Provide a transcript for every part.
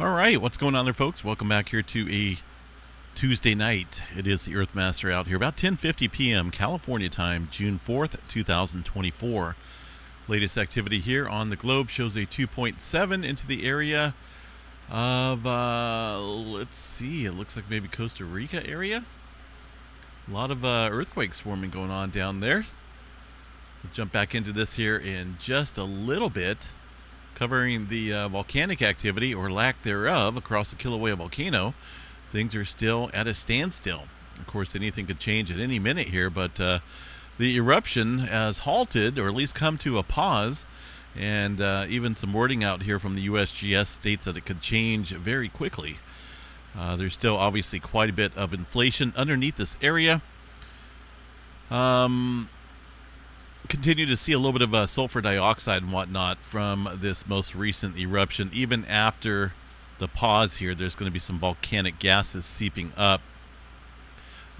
All right, what's going on there, folks? Welcome back here to a Tuesday night. It is the Earthmaster out here, about 10:50 p.m. California time, June 4th, 2024. Latest activity here on the globe shows a 2.7 into the area of, let's see, it looks like maybe Costa Rica area. A lot of earthquake swarming going on down there. We'll jump back into this here in just a little bit, covering the volcanic activity or lack thereof across the Kilauea volcano. Things are still at a standstill. Of course, anything could change at any minute here, but the eruption has halted, or at least come to a pause, and even some wording out here from the USGS states that it could change very quickly. There's still obviously quite a bit of inflation underneath this area. Continue to see a little bit of sulfur dioxide and whatnot from this most recent eruption. Even after the pause here, there's going to be some volcanic gases seeping up.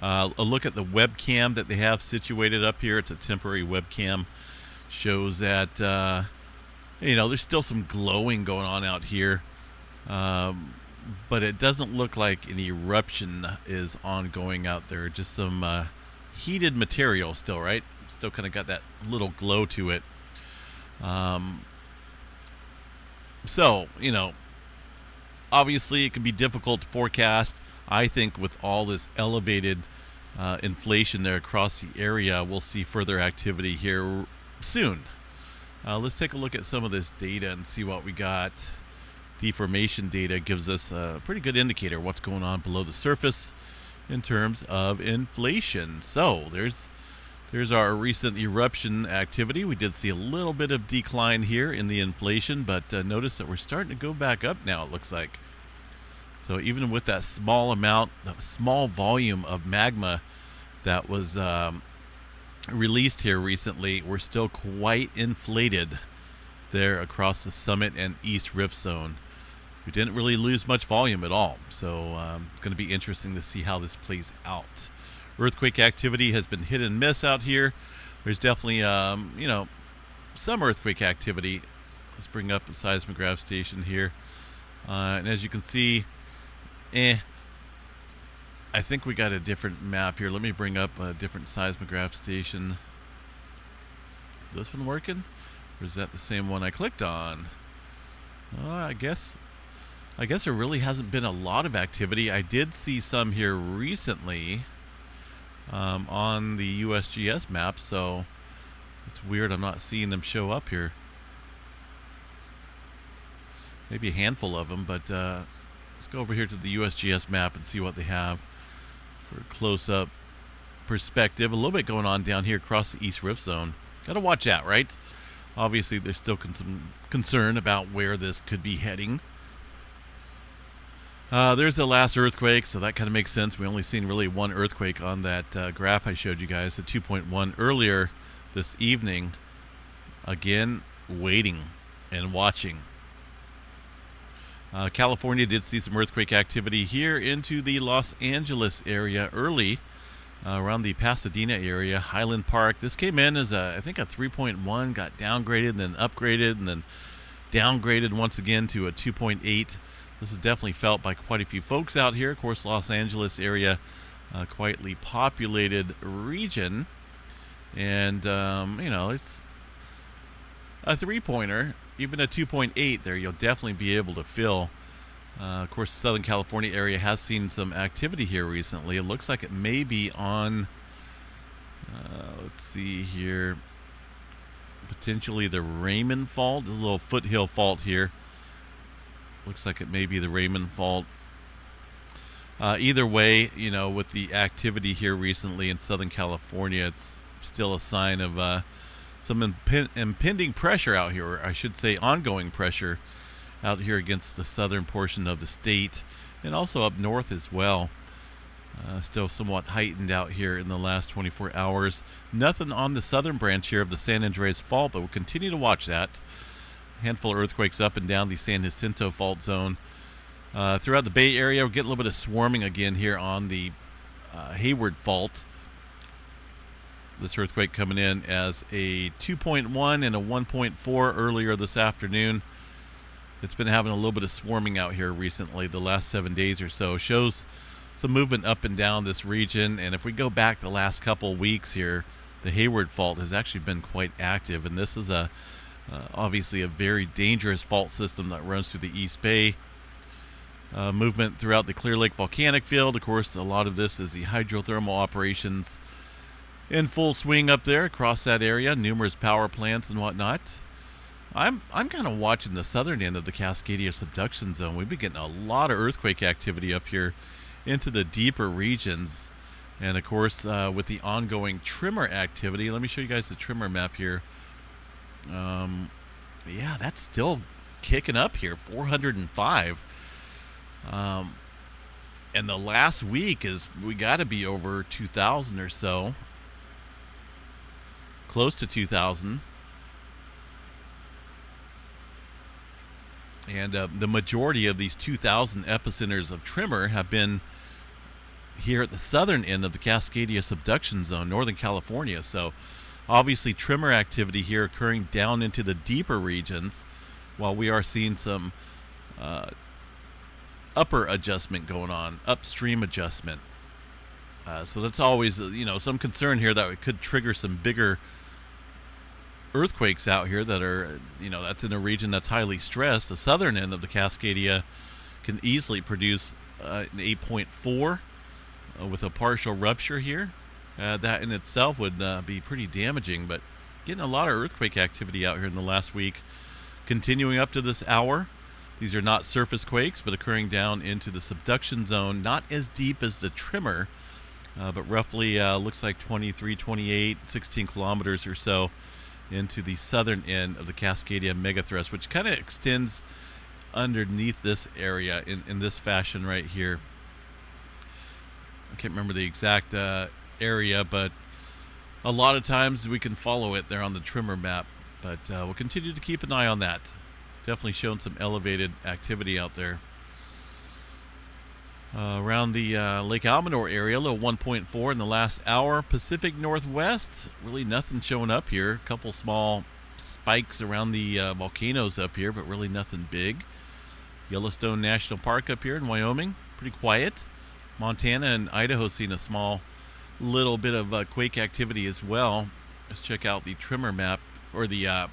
A look at the webcam that they have situated up here. It's a temporary webcam. Shows that, there's still some glowing going on out here. But it doesn't look like an eruption is ongoing out there. Just some heated material still, right? Still kind of got that little glow to it. Obviously it can be difficult to forecast. I think with all this elevated inflation there across the area, we'll see further activity here soon. Let's take a look at some of this data and see what we got. Deformation data gives us a pretty good indicator of what's going on below the surface in terms of inflation. So there's our recent eruption activity. We did see a little bit of decline here in the inflation, but notice that we're starting to go back up now, it looks like. So even with that small volume of magma that was released here recently, we're still quite inflated there across the summit and east rift zone. We didn't really lose much volume at all, so it's going to be interesting to see how this plays out. Earthquake activity has been hit and miss out here. There's definitely, some earthquake activity. Let's bring up the seismograph station here. And as you can see, I think we got a different map here. Let me bring up a different seismograph station. Is this one working? Or is that the same one I clicked on? I guess there really hasn't been a lot of activity. I did see some here recently on the USGS map, so it's weird I'm not seeing them show up here. Maybe a handful of them, but let's go over here to the USGS map and see what they have for a close-up perspective. A little bit going on down here across the East Rift Zone. Got to watch out, right? Obviously, there's still some concern about where this could be heading. There's the last earthquake, so that kind of makes sense. We only seen really one earthquake on that graph I showed you guys, the 2.1 earlier this evening. Again, waiting and watching. California did see some earthquake activity here into the Los Angeles area early, around the Pasadena area, Highland Park. This came in as I think a 3.1, got downgraded and then upgraded and then downgraded once again to a 2.8. This is definitely felt by quite a few folks out here. Of course, Los Angeles area, quietly populated region. And, it's a 3-pointer. Even a 2.8 there, you'll definitely be able to feel. Of course, the Southern California area has seen some activity here recently. It looks like it may be on, let's see here, potentially the Raymond Fault. There's a little foothill fault here. Looks like it may be the Raymond Fault. Either way, with the activity here recently in Southern California, it's still a sign of some impending pressure out here, or I should say ongoing pressure out here against the southern portion of the state, and also up north as well. Still somewhat heightened out here in the last 24 hours. Nothing on the southern branch here of the San Andreas Fault, but we'll continue to watch that. Handful of earthquakes up and down the San Jacinto Fault Zone. Throughout the Bay Area, we're getting a little bit of swarming again here on the Hayward Fault. This earthquake coming in as a 2.1 and a 1.4 earlier this afternoon. It's been having a little bit of swarming out here recently, the last 7 days or so. Shows some movement up and down this region. And if we go back the last couple weeks here, the Hayward Fault has actually been quite active. And this is obviously a very dangerous fault system that runs through the East Bay. Movement throughout the Clear Lake volcanic field. Of course, a lot of this is the hydrothermal operations in full swing up there across that area. Numerous power plants and whatnot. I'm kind of watching the southern end of the Cascadia Subduction Zone. We've been getting a lot of earthquake activity up here into the deeper regions. And of course, with the ongoing tremor activity, let me show you guys the tremor map here. Yeah, that's still kicking up here, 405. And the last week we got to be over 2,000 or so, close to 2,000. And the majority of these 2,000 epicenters of tremor have been here at the southern end of the Cascadia Subduction Zone, Northern California. So obviously tremor activity here occurring down into the deeper regions, while we are seeing some upper adjustment going on, upstream adjustment. So that's always, some concern here that it could trigger some bigger earthquakes out here that are, that's in a region that's highly stressed. The southern end of the Cascadia can easily produce an 8.4 with a partial rupture here. That in itself would be pretty damaging, but getting a lot of earthquake activity out here in the last week, continuing up to this hour. These are not surface quakes, but occurring down into the subduction zone, not as deep as the tremor, but roughly looks like 23, 28, 16 kilometers or so into the southern end of the Cascadia megathrust, which kind of extends underneath this area in this fashion right here. I can't remember the exact area, but a lot of times we can follow it there on the tremor map. But we'll continue to keep an eye on that. Definitely showing some elevated activity out there. Around the Lake Almanor area, a little 1.4 in the last hour. Pacific Northwest, really nothing showing up here. A couple small spikes around the volcanoes up here, but really nothing big. Yellowstone National Park up here in Wyoming, pretty quiet. Montana and Idaho seeing a small little bit of quake activity as well. Let's check out the tremor map, or the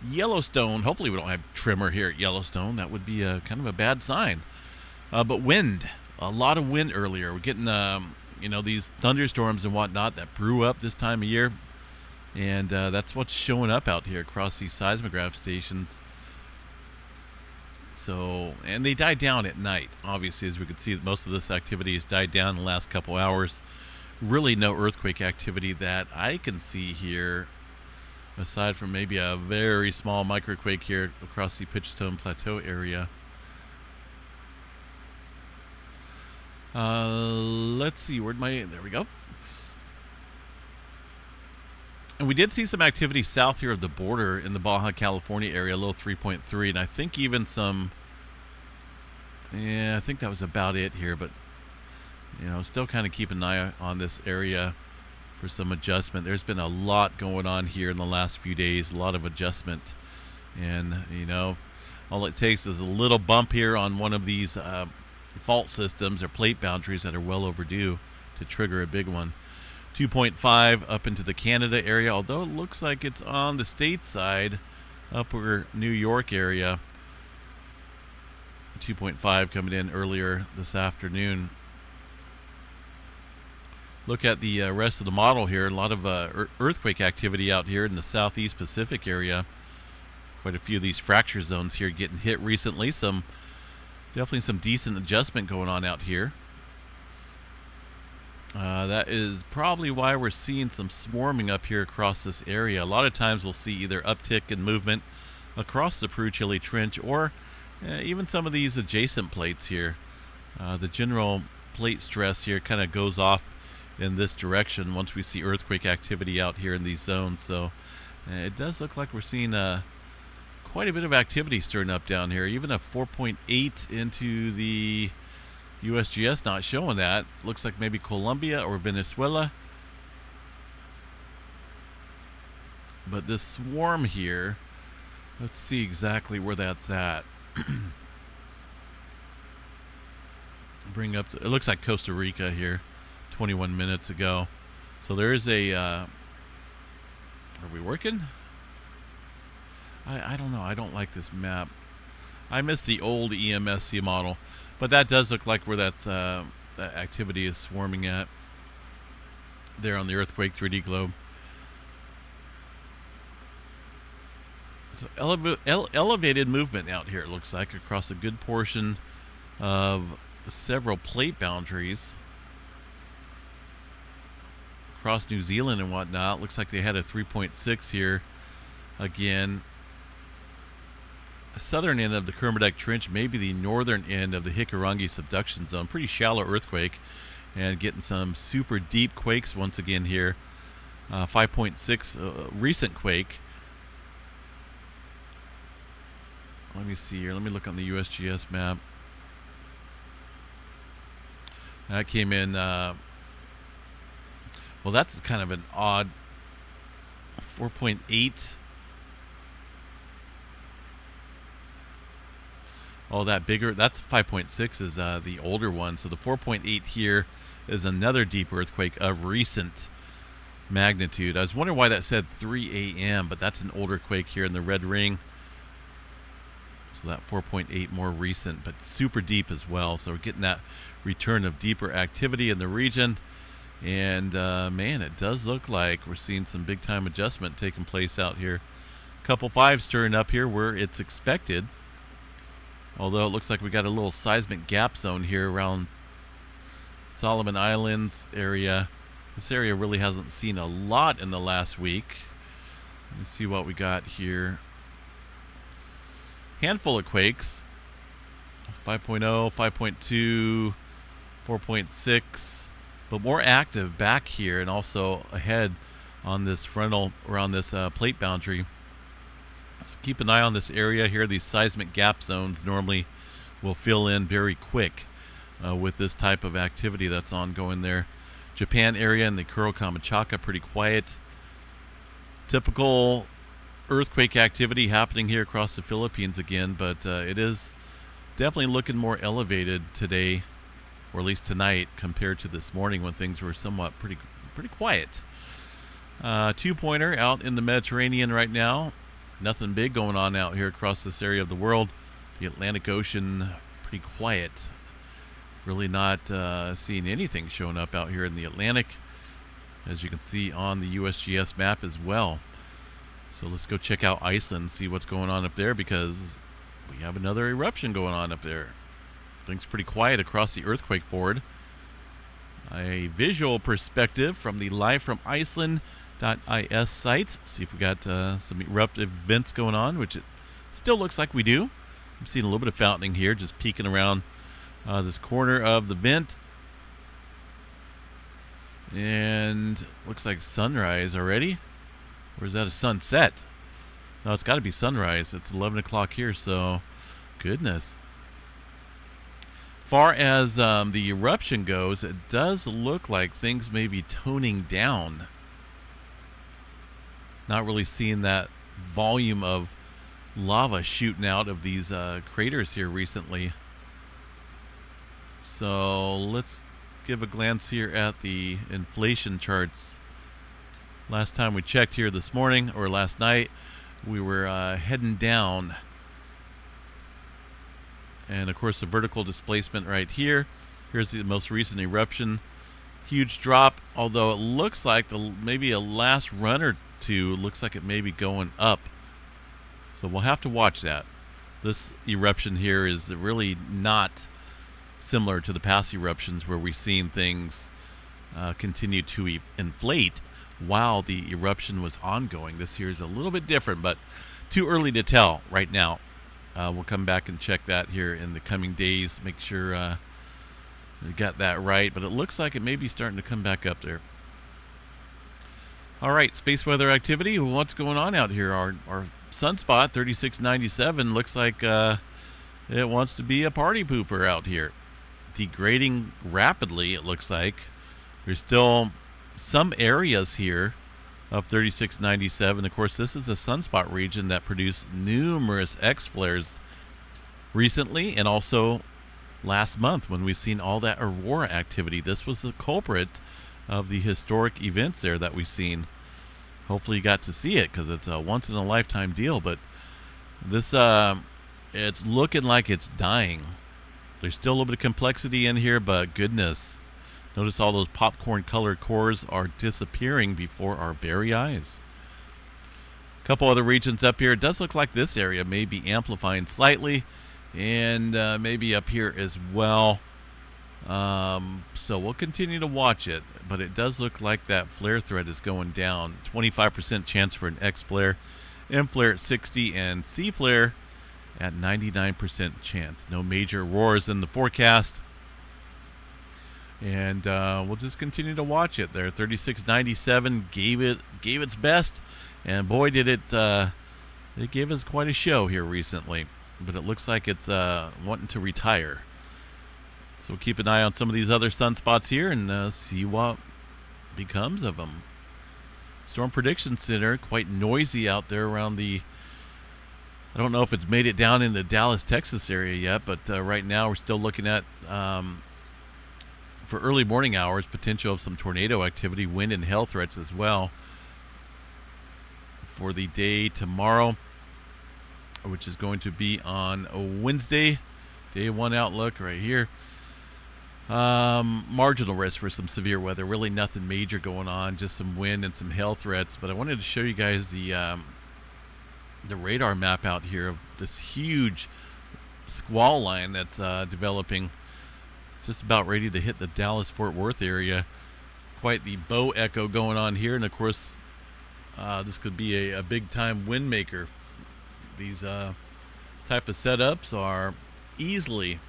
Yellowstone. Hopefully we don't have tremor here at Yellowstone. That would be kind of a bad sign. But wind, a lot of wind earlier. We're getting, these thunderstorms and whatnot that brew up this time of year. And that's what's showing up out here across these seismograph stations. So, and they died down at night. Obviously, as we can see, most of this activity has died down in the last couple hours. Really no earthquake activity that I can see here, aside from maybe a very small microquake here across the Pitchstone Plateau area. Let's see, there we go. And we did see some activity south here of the border in the Baja California area, a little 3.3, and I think even some, I think that was about it here, but, still kind of keep an eye on this area for some adjustment. There's been a lot going on here in the last few days, a lot of adjustment, and, all it takes is a little bump here on one of these fault systems or plate boundaries that are well overdue to trigger a big one. 2.5 up into the Canada area, although it looks like it's on the state side, upper New York area. 2.5 coming in earlier this afternoon. Look at the rest of the model here. A lot of earthquake activity out here in the southeast Pacific area. Quite a few of these fracture zones here getting hit recently. Definitely some decent adjustment going on out here. That is probably why we're seeing some swarming up here across this area. A lot of times we'll see either uptick in movement across the Peru-Chile Trench, or even some of these adjacent plates here. The general plate stress here kind of goes off in this direction once we see earthquake activity out here in these zones. So it does look like we're seeing quite a bit of activity stirring up down here. Even a 4.8 into the USGS not showing that. Looks like maybe Colombia or Venezuela. But this swarm here, let's see exactly where that's at. Bring up, it looks like Costa Rica here, 21 minutes ago. So there is a, are we working? I don't know. I don't like this map. I miss the old EMSC model, but that does look like where that activity is swarming at there on the earthquake 3D globe. So elevated movement out here, it looks like, across a good portion of several plate boundaries across New Zealand and whatnot. Looks like they had a 3.6 here again. The southern end of the Kermadec Trench, maybe the northern end of the Hikurangi subduction zone. Pretty shallow earthquake, and getting some super deep quakes once again here. 5.6 recent quake. Let me see here. Let me look on the USGS map. That came in, well, that's kind of an odd 4.8. Oh, that bigger, that's 5.6 is the older one. So the 4.8 here is another deep earthquake of recent magnitude. I was wondering why that said 3 a.m., but that's an older quake here in the red ring. So that 4.8 more recent, but super deep as well. So we're getting that return of deeper activity in the region. And man, it does look like we're seeing some big time adjustment taking place out here. Couple fives stirring up here where it's expected. Although it looks like we got a little seismic gap zone here around Solomon Islands area. This area really hasn't seen a lot in the last week. Let me see what we got here. Handful of quakes. 5.0, 5.2, 4.6, but more active back here and also ahead on this frontal around this plate boundary. So keep an eye on this area here. These seismic gap zones normally will fill in very quick with this type of activity that's ongoing there. Japan area and the Kuro Kamachaka pretty quiet. Typical earthquake activity happening here across the Philippines again, but it is definitely looking more elevated today, or at least tonight, compared to this morning when things were somewhat pretty quiet. 2-pointer out in the Mediterranean right now. Nothing big going on out here across this area of the world. The Atlantic Ocean, pretty quiet. Really not seeing anything showing up out here in the Atlantic, as you can see on the USGS map as well. So let's go check out Iceland, see what's going on up there, because we have another eruption going on up there. Things pretty quiet across the earthquake board. A visual perspective from the Live from Iceland.is site. See if we got some eruptive events going on, which it still looks like we do. I'm seeing a little bit of fountaining here, just peeking around this corner of the vent. And looks like sunrise already. Or is that a sunset? No, it's got to be sunrise. It's 11 o'clock here, so goodness. Far as the eruption goes, it does look like things may be toning down. Not really seeing that volume of lava shooting out of these craters here recently. So let's give a glance here at the inflation charts. Last time we checked here this morning, or last night, we were heading down. And of course the vertical displacement right here. Here's the most recent eruption. Huge drop, although it looks like maybe a last run or two looks like it may be going up. So we'll have to watch that. This eruption here is really not similar to the past eruptions where we've seen things continue to inflate while the eruption was ongoing. This here is a little bit different, but too early to tell right now. We'll come back and check that here in the coming days, make sure we got that right, but it looks like it may be starting to come back up there. All right, space weather activity. What's going on out here? Our sunspot 3697 looks like it wants to be a party pooper out here. Degrading rapidly, it looks like. There's still some areas here of 3697. Of course, this is a sunspot region that produced numerous X flares recently, and also last month when we've seen all that aurora activity. This was the culprit of the historic events there that we've seen. Hopefully you got to see it, because it's a once in a lifetime deal. But this it's looking like it's dying. There's still a little bit of complexity in here, but goodness, notice all those popcorn colored cores are disappearing before our very eyes. A couple other regions up here. It does look like this area may be amplifying slightly, and maybe up here as well. So we'll continue to watch it, but it does look like that flare threat is going down. 25% chance for an X flare, M flare at 60, and C flare at 99% chance. No major roars in the forecast, and we'll just continue to watch it there. 3697 gave its best, and boy did it gave us quite a show here recently. But it looks like it's wanting to retire. So we'll keep an eye on some of these other sunspots here and see what becomes of them. Storm Prediction Center, quite noisy out there around the... I don't know if it's made it down in the Dallas, Texas area yet, but right now we're still looking at, for early morning hours, potential of some tornado activity, wind and hail threats as well. For the day tomorrow, which is going to be on a Wednesday, day one outlook right here. Marginal risk for some severe weather. Really nothing major going on, just some wind and some hail threats. But I wanted to show you guys the radar map out here of this huge squall line that's developing. Just about ready to hit the Dallas-Fort Worth area. Quite the bow echo going on here, and of course this could be a big-time wind maker. These type of setups are easily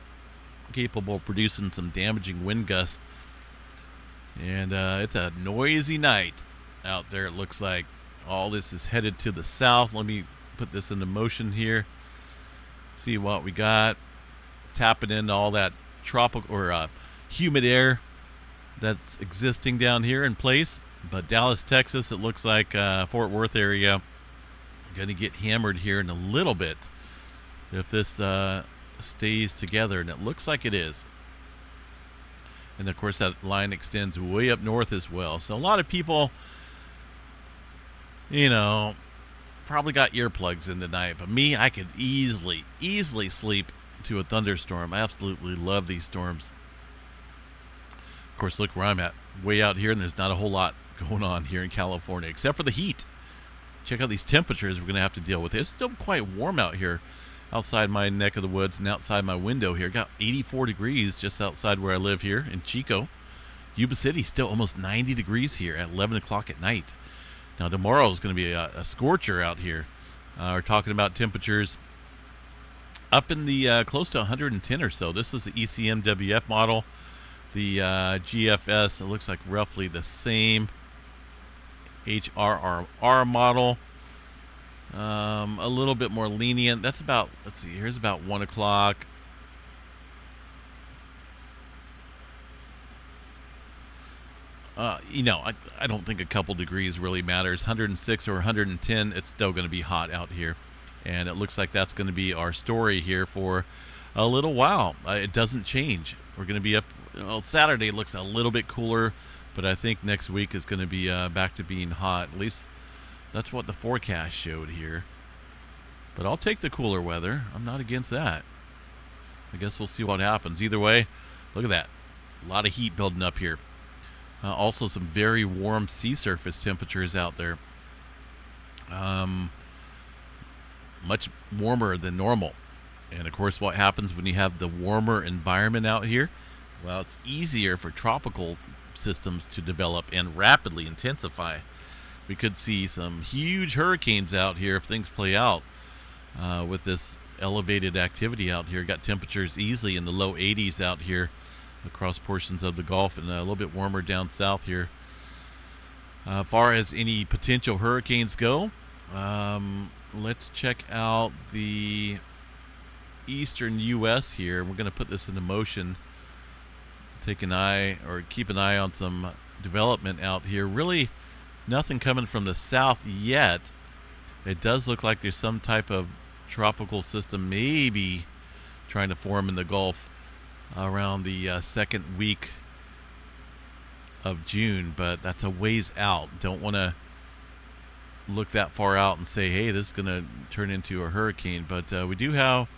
capable of producing some damaging wind gusts. And it's a noisy night out there. It looks like all this is headed to the south. Let me put this into motion here. See what we got. Tapping into all that tropical or humid air that's existing down here in place. But Dallas, Texas, it looks like Fort Worth area going to get hammered here in a little bit if this stays together, and it looks like it is. And of course that line extends way up north as well. So a lot of people, probably got earplugs in tonight, but me, I could easily sleep to a thunderstorm. I absolutely love these storms. Of course, look where I'm at, way out here, and there's not a whole lot going on here in California except for the heat. Check out these temperatures we're going to have to deal with. It's still quite warm out here outside my neck of the woods and outside my window here. Got 84 degrees just outside where I live here in Chico. Yuba City still almost 90 degrees here at 11 o'clock at night. Now tomorrow is going to be a scorcher out here. We're talking about temperatures up in the close to 110 or so. This is the ECMWF model. The GFS, it looks like roughly the same. HRRR model, a little bit more lenient. That's about, let's see, here's about 1 o'clock. I don't think a couple degrees really matters. 106 or 110, it's still going to be hot out here. And it looks like that's going to be our story here for a little while. It doesn't change. We're going to be up, Saturday looks a little bit cooler, but I think next week is going to be back to being hot. At least that's what the forecast showed here. But I'll take the cooler weather. I'm not against that. I guess we'll see what happens. Either way, look at that. A lot of heat building up here. Also some very warm sea surface temperatures out there. Much warmer than normal. And of course, what happens when you have the warmer environment out here? Well, it's easier for tropical systems to develop and rapidly intensify. We could see some huge hurricanes out here if things play out with this elevated activity out here. Got temperatures easily in the low 80s out here across portions of the Gulf, and a little bit warmer down south here. As far as any potential hurricanes go, let's check out the eastern U.S. here. We're going to put this into motion. Keep an eye on some development out here. Really nothing coming from the south yet. It does look like there's some type of tropical system maybe trying to form in the Gulf around the second week of June, but that's a ways out. Don't want to look that far out and say, hey, this is going to turn into a hurricane. But we do have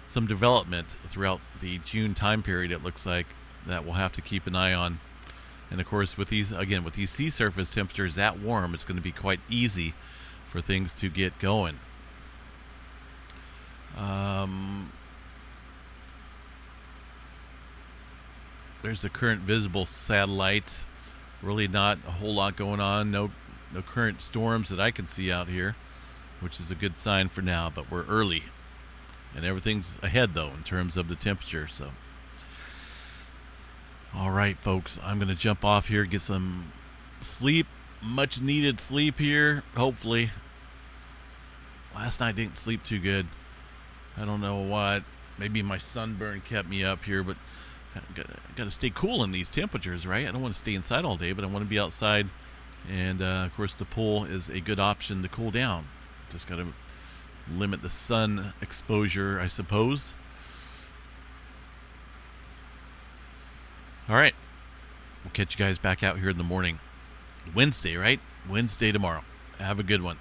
some development throughout the June time period, it looks like, that we'll have to keep an eye on. And of course, with these sea surface temperatures that warm, it's going to be quite easy for things to get going. There's the current visible satellite. Really not a whole lot going on. No current storms that I can see out here, which is a good sign for now, but we're early. And everything's ahead, though, in terms of the temperature. So, all right, folks, I'm going to jump off here, get some sleep, much needed sleep here, hopefully. Last night didn't sleep too good. I don't know what. Maybe my sunburn kept me up here, but I got to stay cool in these temperatures, right? I don't want to stay inside all day, but I want to be outside. And, of course, the pool is a good option to cool down. Just got to limit the sun exposure, I suppose. All right. We'll catch you guys back out here in the morning. Wednesday, right? Wednesday tomorrow. Have a good one.